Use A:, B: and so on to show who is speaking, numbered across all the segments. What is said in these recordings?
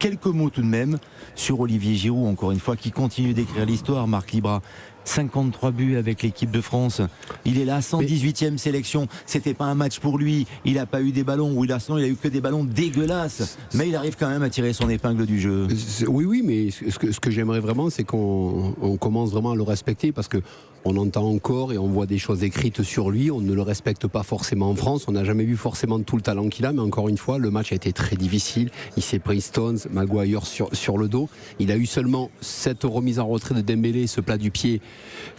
A: Quelques mots tout de même sur Olivier Giroud, encore une fois, qui continue d'écrire l'histoire, Marc Libra. 53 buts avec l'équipe de France. Il est là, 118e sélection. C'était pas un match pour lui. Il n'a pas eu des ballons, ou sinon il a eu que des ballons dégueulasses. Mais il arrive quand même à tirer son épingle du jeu.
B: Oui, mais ce que j'aimerais vraiment, c'est qu'on commence vraiment à le respecter, parce que on entend encore et on voit des choses écrites sur lui. On ne le respecte pas forcément en France. On n'a jamais vu forcément tout le talent qu'il a, mais encore une fois, le match a été très difficile. Il s'est pris Stones, Maguire sur le dos. Il a eu seulement cette remise en retrait de Dembélé, ce plat du pied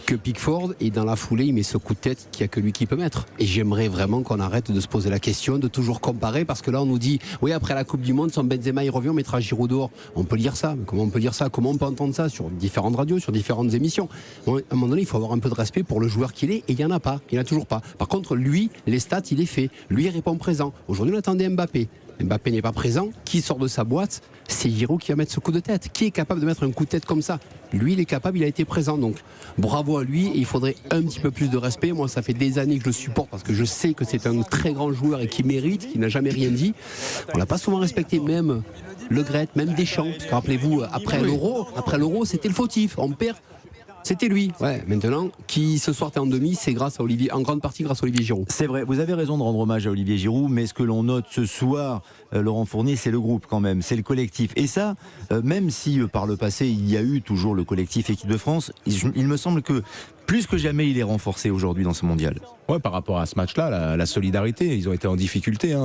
B: que Pickford, et dans la foulée il met ce coup de tête qu'il n'y a que lui qui peut mettre. Et j'aimerais vraiment qu'on arrête de se poser la question, de toujours comparer, parce que là on nous dit oui, après la Coupe du Monde, son Benzema il revient, on mettra Giroud dehors. On peut lire ça, mais comment on peut lire ça? Comment on peut entendre ça sur différentes radios, sur différentes émissions? Bon, à un moment donné il faut avoir un peu de respect pour le joueur qu'il est, et il n'y en a pas, il n'y en a toujours pas. Par contre lui, les stats il est fait, lui il répond présent. Aujourd'hui on attendait Mbappé. Mbappé n'est pas présent, qui sort de sa boîte? C'est Giroud qui va mettre ce coup de tête. Qui est capable de mettre un coup de tête comme ça? Lui, il est capable, il a été présent. Donc bravo à lui, et il faudrait un petit peu plus de respect. Moi, ça fait des années que je le supporte, parce que je sais que c'est un très grand joueur et qui mérite, qui n'a jamais rien dit. On l'a pas souvent respecté, même Le Gret, même Deschamps. Parce que rappelez-vous, après l'Euro, c'était le fautif. On perd. C'était lui. Ouais, maintenant, qui ce soir est en demi, c'est grâce à Olivier, en grande partie grâce à Olivier Giroud.
A: C'est vrai, vous avez raison de rendre hommage à Olivier Giroud, mais ce que l'on note ce soir, Laurent Fournier, c'est le groupe quand même, c'est le collectif. Et ça, même si par le passé, il y a eu toujours le collectif équipe de France, il me semble que plus que jamais, il est renforcé aujourd'hui dans ce mondial.
C: Ouais, par rapport à ce match-là, la solidarité, ils ont été en difficulté.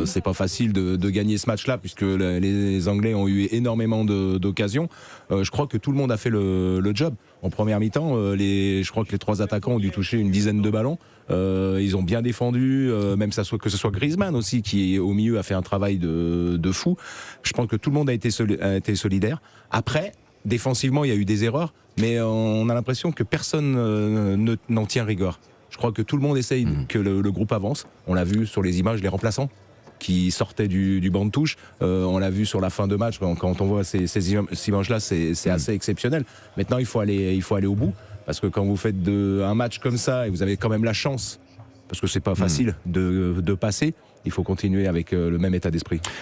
C: C'est pas facile de gagner ce match-là, puisque les Anglais ont eu énormément d'occasions. Je crois que tout le monde a fait le job. En première mi-temps, je crois que les 3 attaquants ont dû toucher une dizaine de ballons. Ils ont bien défendu, même que ce soit Griezmann aussi, qui au milieu a fait un travail de fou. Je pense que tout le monde a été solidaire. Après, défensivement, il y a eu des erreurs, mais on a l'impression que personne n'en tient rigueur. Je crois que tout le monde essaye que le groupe avance. On l'a vu sur les images, les remplaçants qui sortaient du banc de touche. On l'a vu sur la fin de match. Quand on voit ces images-là, c'est assez exceptionnel. Maintenant, il faut aller au bout. Parce que quand vous faites un match comme ça, et vous avez quand même la chance, parce que c'est pas facile de passer, il faut continuer avec le même état d'esprit.